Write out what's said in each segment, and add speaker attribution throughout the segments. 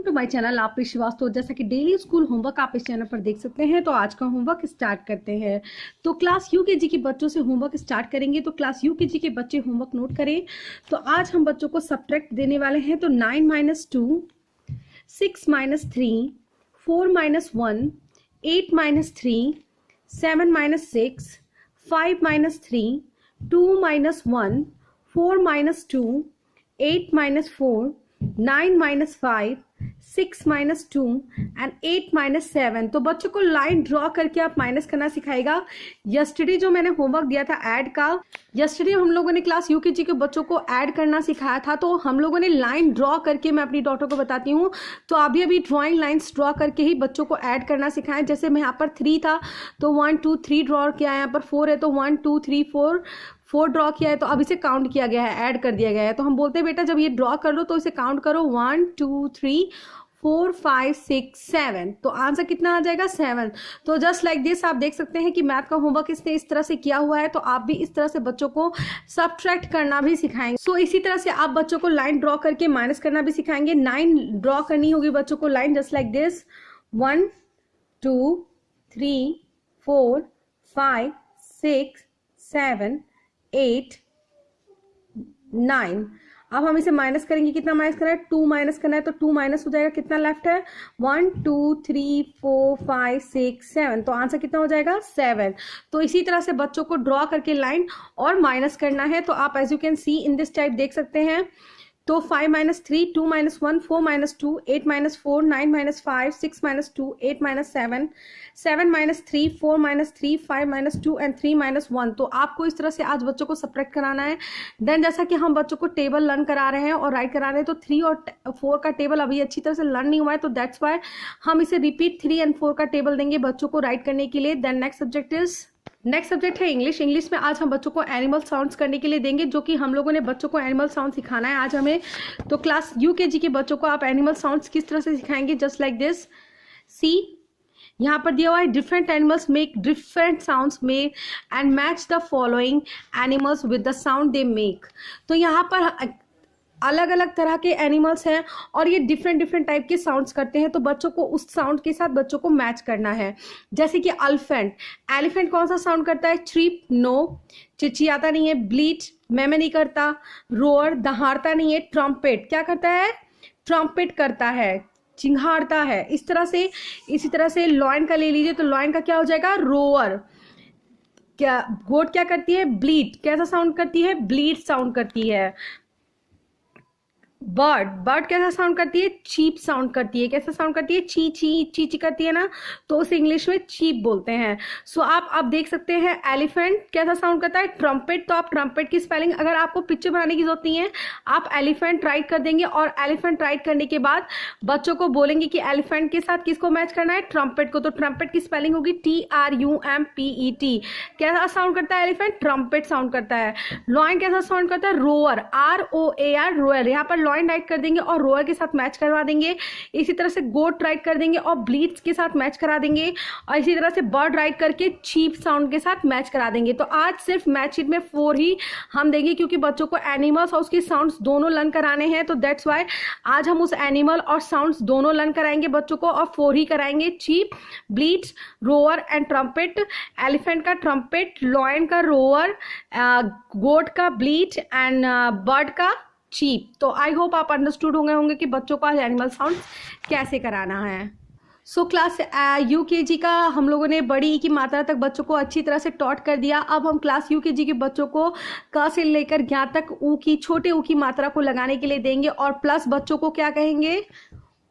Speaker 1: To my channel आप श्रीवास्तव। जैसा कि डेली स्कूल होमवर्क आप इस चैनल पर देख सकते हैं, तो आज का होमवर्क स्टार्ट करते हैं। तो क्लास यूकेजी के बच्चों से होमवर्क स्टार्ट करेंगे। तो क्लास यूकेजी के बच्चे होमवर्क नोट करें। तो आज हम बच्चों को सब्ट्रैक्ट देने वाले हैं। तो 9 - 2, 6 - 3, 4 - 1, 8 - 3, 7 - 6, 5 - 3, 2 - 1, 4 - 2, 8 - 4, 9 - 5, 6 - 2 एंड 8 - 7। तो बच्चों को लाइन ड्रॉ करके आप माइनस करना सिखाएगा। यस्टरडे जो मैंने होमवर्क दिया था ऐड का, यस्टरडे हम लोगों ने क्लास यूकेजी के बच्चों को ऐड करना सिखाया था। तो हम लोगों ने लाइन ड्रॉ करके, मैं अपनी डॉटर को बताती हूँ, तो अभी ड्राइंग लाइन्स ड्रॉ करके ही बच्चों को ऐड करना सिखाएं। जैसे मैं यहाँ पर 3 था तो 1 2 3 ड्रॉ किया है, यहाँ पर 4 है तो 1 2 3 4 ड्रॉ किया है, तो अब इसे काउंट किया गया है, ऐड कर दिया गया है। तो हम बोलते हैं बेटा जब ये ड्रॉ कर लो तो इसे काउंट करो 1 2 3 4 5 6 7। तो आंसर कितना आ जाएगा 7। तो जस्ट लाइक दिस आप देख सकते हैं कि मैथ का होमवर्क इसने इस तरह से किया हुआ है। तो आप भी इस तरह से बच्चों को सब्ट्रैक्ट करना भी सिखाएंगे। सो इसी तरह से आप बच्चों को लाइन ड्रॉ करके माइनस करना भी सिखाएंगे। 9 ड्रॉ करनी होगी बच्चों को लाइन, जस्ट लाइक दिस 1 2 3 4 5 6 7 8 9। अब हम इसे माइनस करेंगे। कितना माइनस करना है? 2 माइनस करना है। तो 2 माइनस हो जाएगा, कितना लेफ्ट है? 1 2 3 4 5 6 7। तो आंसर कितना हो जाएगा? 7। तो इसी तरह से बच्चों को ड्रॉ करके लाइन और माइनस करना है। तो आप as you can see in this type देख सकते हैं। तो 5 - 3, 2 - 1, 4 - 2, 8 - 4, 9 - 5, 6 - 2, 8 - 7, 7 - 3, 4 - 3, 5 - 2 एंड 3 - 1। तो आपको इस तरह से आज बच्चों को सब्ट्रैक्ट कराना है। देन जैसा कि हम बच्चों को टेबल लर्न करा रहे हैं और राइट करा रहे हैं, तो 3 और 4 का टेबल अभी अच्छी तरह से लर्न नहीं हुआ है, तो दैट्स वाई हम इसे रिपीट 3 एंड 4 का टेबल देंगे बच्चों को राइट करने के लिए। देन नेक्स्ट सब्जेक्ट है इंग्लिश। इंग्लिश में आज हम बच्चों को एनिमल साउंड्स करने के लिए देंगे, जो कि हम लोगों ने बच्चों को एनिमल साउंड सिखाना है आज हमें। तो क्लास यूकेजी के बच्चों को आप एनिमल साउंड्स किस तरह से सिखाएंगे, जस्ट लाइक दिस। सी यहाँ पर दिया हुआ है different animals make different sounds make and match the following animals with the sound they make. तो यहाँ पर अलग अलग तरह के एनिमल्स हैं और ये डिफरेंट टाइप के साउंड्स करते हैं। तो बच्चों को उस साउंड के साथ बच्चों को मैच करना है। जैसे कि एलिफेंट कौन सा साउंड करता है? चीप, नो, चिचियाता नहीं है। ब्लीट, मैं नहीं करता। रोअर, दहाड़ता नहीं है। ट्रम्पेट क्या करता है? ट्रम्पेट करता है, चिंघाड़ता है। इसी तरह से लॉयन का ले लीजिए, तो लॉयन का क्या हो जाएगा? रोअर। क्या गोट क्या करती है? ब्लीट। कैसा साउंड करती है? ब्लीट साउंड करती है। बर्ड कैसा साउंड करती है? चीप साउंड करती है। कैसा साउंड करती है? ची ची ची ची करती है ना, तो उसे इंग्लिश में चीप बोलते हैं। सो आप देख सकते हैं एलिफेंट कैसा साउंड करता है? ट्रम्पेट। तो आप ट्रम्पेट की स्पेलिंग, अगर आपको पिक्चर बनाने की जरूरत नहीं है, आप एलिफेंट राइट कर देंगे और एलिफेंट राइट करने के बाद बच्चों को बोलेंगे कि एलिफेंट के साथ किसको मैच करना है? ट्रम्पेट को। तो ट्रम्पेट की स्पेलिंग होगी TRUMPET। कैसा साउंड करता है एलिफेंट? ट्रम्पेट साउंड करता है। लॉयन कैसा साउंड करता है? Row or, ROAR, row or. यहाँ पर लॉयन राइट कर देंगे और रोअर के साथ मैच करवा देंगे। इसी तरह से गोट राइट कर देंगे और ब्लीट्स के साथ मैच करा देंगे। और इसी तरह से बर्ड राइट करके चीप साउंड के साथ मैच करा देंगे। तो आज सिर्फ मैच शीट में 4 ही हम देंगे, क्योंकि बच्चों को एनिमल्स और उसकी साउंड्स दोनों लर्न कराने हैं। तो दैट्स वाई आज हम उस एनिमल और साउंड्स दोनों लर्न कराएंगे बच्चों को, और 4 ही कराएंगे। Cheep, bleats, roar and trumpet. Elephant का ट्रम्पेट, लॉयन का रोअर, गोट का ब्लीट एंड बर्ड का चीप। तो आई होप आप अंडरस्टूड होंगे कि बच्चों को आज एनिमल साउंड कैसे कराना है। सो क्लास यूकेजी का हम लोगों ने बड़ी ई की मात्रा तक बच्चों को अच्छी तरह से टॉट कर दिया। अब हम क्लास यूकेजी के बच्चों को क से लेकर ज्ञ तक छोटे ऊ की मात्रा को लगाने के लिए देंगे, और प्लस बच्चों को क्या कहेंगे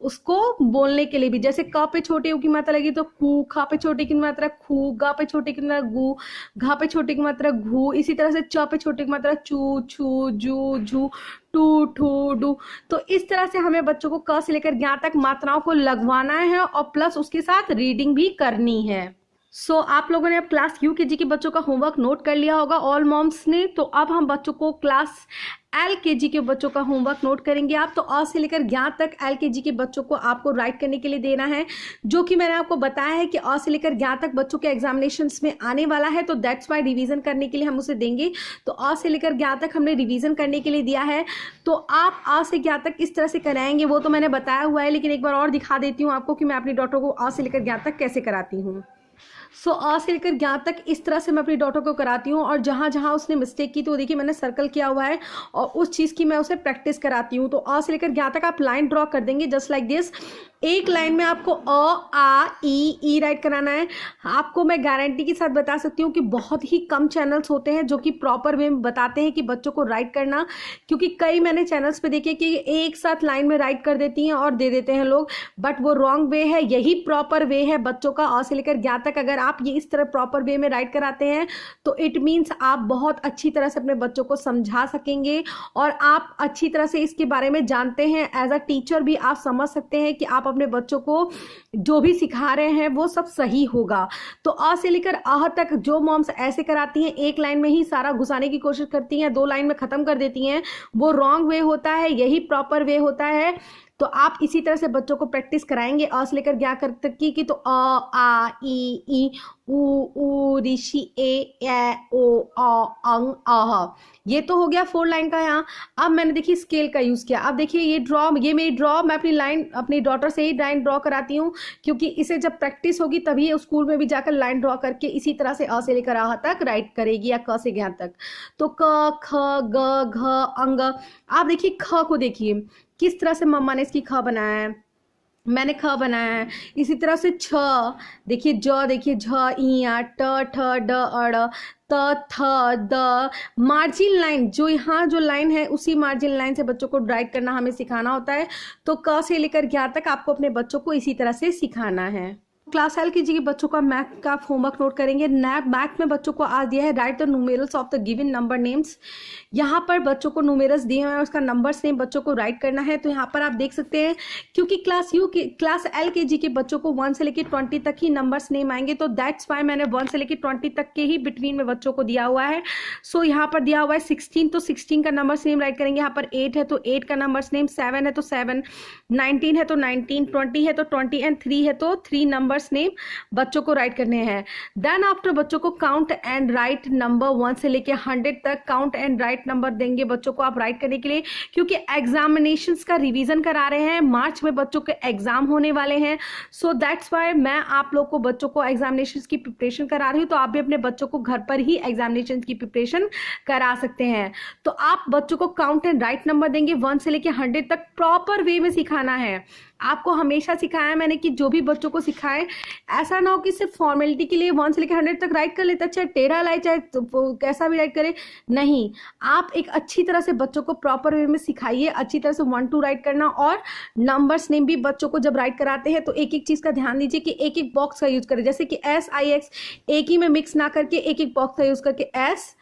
Speaker 1: उसको बोलने के लिए भी। जैसे क पे छोटे ऊ की मात्रा लगी तो कू, ख पे छोटे की मात्रा खू, ग पे छोटे की मात्रा गू, घ पे छोटे की मात्रा घू। इसी तरह से च पे छोटे की मात्रा चू, छू, जू, झू, टू, ठू, डू। तो इस तरह से हमें बच्चों को क से लेकर ज्ञ तक मात्राओं को लगवाना है और प्लस उसके साथ रीडिंग भी करनी है। आप लोगों ने अब क्लास यूकेजी के बच्चों का होमवर्क नोट कर लिया होगा ऑल मॉम्स ने। तो अब हम बच्चों को क्लास एलकेजी के बच्चों का होमवर्क नोट करेंगे आप। तो अ से लेकर ज्ञ तक एलकेजी के बच्चों को आपको राइट करने के लिए देना है, जो कि मैंने आपको बताया है कि अ से लेकर ज्ञ तक बच्चों के एग्जामिनेशंस में आने वाला है। तो दैट्स वाई रिवीजन करने के लिए हम उसे देंगे। तो अ से लेकर ज्ञ तक हमने रिवीजन करने के लिए दिया है। तो आप अ से ज्ञ तक किस तरह से कराएंगे वो तो मैंने बताया हुआ है, लेकिन एक बार और दिखा देती हूँ आपको कि मैं अपनी डॉटर को अ से लेकर ज्ञ तक कैसे कराती हूँ। अ से लेकर ज्ञ तक इस तरह से मैं अपनी डॉटर को कराती हूँ, और जहाँ जहाँ उसने मिस्टेक की तो देखिए मैंने सर्कल किया हुआ है, और उस चीज़ की मैं उसे प्रैक्टिस कराती हूँ। तो अ से लेकर ज्ञ तक आप लाइन ड्रॉ कर देंगे जस्ट लाइक दिस। एक लाइन में आपको अ आ ई राइट कराना है। आपको मैं गारंटी के साथ बता सकती हूँ कि बहुत ही कम चैनल्स होते हैं जो कि प्रॉपर वे में बताते हैं कि बच्चों को राइट करना, क्योंकि कई मैंने चैनल्स पे देखे कि एक साथ लाइन में राइट कर देती हैं और दे देते हैं लोग, बट वो रॉन्ग वे है। यही प्रॉपर वे है बच्चों का अ से लेकर ज्ञ तक। अगर आप ये इस तरह प्रॉपर वे में राइट कराते हैं तो इट मीन्स आप बहुत अच्छी तरह से अपने बच्चों को समझा सकेंगे, और आप अच्छी तरह से इसके बारे में जानते हैं। एज अ टीचर भी आप समझ सकते हैं कि आप अपने बच्चों को जो भी सिखा रहे हैं वो सब सही होगा। तो अ से लेकर आह तक जो मॉम्स ऐसे कराती हैं, एक लाइन में ही सारा घुसाने की कोशिश करती हैं, 2 लाइन में खत्म कर देती हैं, वो रॉन्ग वे होता है। यही प्रॉपर वे होता है। तो आप इसी तरह से बच्चों को प्रैक्टिस कराएंगे अ से लेकर ज्ञ तक की। तो अ आ ई ऊ ऋषि ए ओ अंग अह, ये तो हो गया 4 लाइन का। यहाँ अब मैंने देखिए स्केल का यूज किया। अब देखिए ये मेरी ड्रॉ, मैं अपनी लाइन अपनी डॉटर से ही लाइन ड्रॉ कराती हूँ, क्योंकि इसे जब प्रैक्टिस होगी तभी स्कूल में भी जाकर लाइन ड्रॉ करके इसी तरह से अ से लेकर आह तक राइट करेगी, या क से ज्ञ तक। तो क ख ग घ अंग। आप देखिए ख को देखिए किस तरह से मम्मा ने इसकी ख बनाया है, मैंने ख बनाया है। इसी तरह से छ, देखिए ज, देखिए झ इया ट ठ ड अड़ त थ द। मार्जिन लाइन जो यहाँ जो लाइन है उसी मार्जिन लाइन से बच्चों को राइट करना हमें सिखाना होता है। तो क से लेकर ज्ञ तक आपको अपने बच्चों को इसी तरह से सिखाना है। क्लास एलकेजी के बच्चों का मैथ का होमवर्क नोट करेंगे। मैथ में बच्चों को आज दिया है right the numerals of the given number names. यहाँ पर बच्चों को न्यूमेरल्स दिए हुए हैं, उसका नंबर्स नेम बच्चों को राइट करना है। तो यहाँ पर आप देख सकते हैं, क्योंकि क्लास एलकेजी के बच्चों को 1 से लेकर 20 तक ही नंबर्स नेम आएंगे, तो दैट्स वाई मैंने 1 से लेकर 20 तक के ही बिटवीन में बच्चों को दिया हुआ है। यहाँ पर दिया हुआ है 16, तो 16 का नंबर्स नेम राइट करेंगे। यहाँ पर 8 है तो 8 का नंबर्स नेम, 7 है तो 7, 19 है तो 19, 20 है तो 20 एंड 3 है तो 3 नंबर्स नेम बच्चों को राइट करने हैं। देन आफ्टर बच्चों को काउंट एंड राइट नंबर 1 से लेके 100 तक काउंट एंड राइट नंबर देंगे बच्चों को आप राइट करने के लिए, क्योंकि एग्जामिनेशंस का रिवीजन करा रहे हैं। मार्च में बच्चों के एग्जाम होने वाले हैं। सो दैट्स वाई मैं आप लोग को बच्चों को एग्जामिनेशंस की प्रिपरेशन करा रही हूँ। तो आप भी अपने बच्चों को घर पर ही एग्जामिनेशन की प्रिपरेशन करा सकते हैं। तो आप बच्चों को काउंट एंड राइट नंबर देंगे 1 से लेके 100 तक, प्रॉपर वे में सिखाना है। आपको हमेशा सिखाया मैंने कि जो भी बच्चों को सिखाएं, ऐसा ना हो कि सिर्फ फॉर्मेलिटी के लिए 1 से लेकर 100 तक राइट कर लेता, चाहे टेढ़ा लाए चाहे तो कैसा भी राइट करे। नहीं, आप एक अच्छी तरह से बच्चों को प्रॉपर वे में सिखाइए, अच्छी तरह से 1 2 राइट करना। और नंबर्स नेम भी बच्चों को जब राइट कराते हैं तो एक एक चीज का ध्यान दीजिए कि एक एक बॉक्स का यूज करें, जैसे कि SIX एक ही में मिक्स ना करके एक एक बॉक्स का यूज करके SIX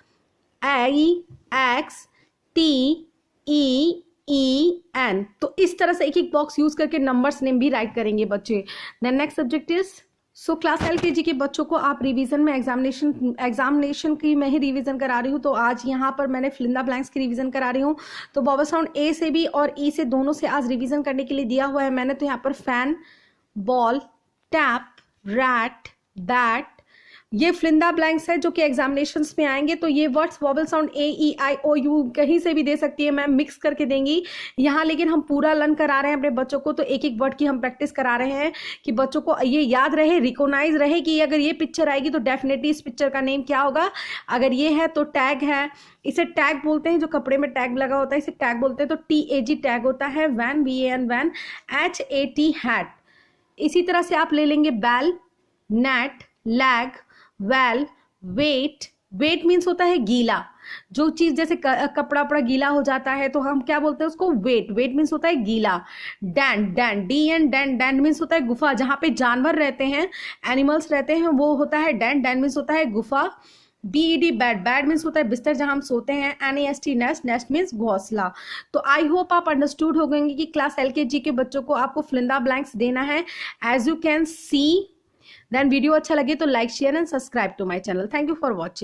Speaker 1: TEEN, तो इस तरह से एक एक बॉक्स यूज करके नंबर्स नेम भी राइट करेंगे बच्चे। Then next subject is class LKG के बच्चों को आप रिवीजन में एग्जामिनेशन की मैं ही रिवीजन करा रही हूँ। तो आज यहाँ पर मैंने फिलिंदा ब्लैंक्स की रिवीजन करा रही हूँ। तो वॉवल साउंड ए से भी और ई से दोनों से आज रिवीजन करने के लिए दिया हुआ है मैंने। तो यहाँ पर fan, ball, tap, rat, bat, ये फिलिंदा ब्लैंक्स है जो कि एग्जामिनेशंस में आएंगे। तो ये वर्ड्स वॉवल साउंड AEIOU कहीं से भी दे सकती है, मैं मिक्स करके देंगी यहाँ, लेकिन हम पूरा लर्न करा रहे हैं अपने बच्चों को। तो एक एक वर्ड की हम प्रैक्टिस करा रहे हैं कि बच्चों को ये याद रहे, रिकॉग्नाइज रहे कि अगर ये पिक्चर आएगी तो डेफिनेटली इस पिक्चर का नेम क्या होगा। अगर ये है तो टैग है, इसे टैग बोलते हैं, जो कपड़े में टैग लगा होता है इसे टैग बोलते हैं। तो TAG टैग होता है, van VAN van, HAT hat. इसी तरह से आप ले लेंगे bell, net, leg, well, wet. Wet means होता है गीला, जो चीज जैसे कपड़ा वपड़ा गीला हो जाता है तो हम क्या बोलते हैं उसको, वेट। वेट मीन्स होता है गीला। Dan, Dan, DN Dan, Dan means होता है गुफा, जहाँ पे जानवर रहते हैं, एनिमल्स रहते हैं, वो होता है डैन। डैन मीन्स होता है गुफा। BED बैड, बैड मीन्स होता है बिस्तर जहां हम सोते हैं। NEST नेस्ट, नेस्ट मीन्स घोंसला। तो आई होप आप अंडरस्टूड हो गएंगे कि क्लास LKG के बच्चों को आपको फिलिंदा ब्लैंक्स देना है। As you can see then video अच्छा लगे तो like share and subscribe to my channel. Thank you for watching.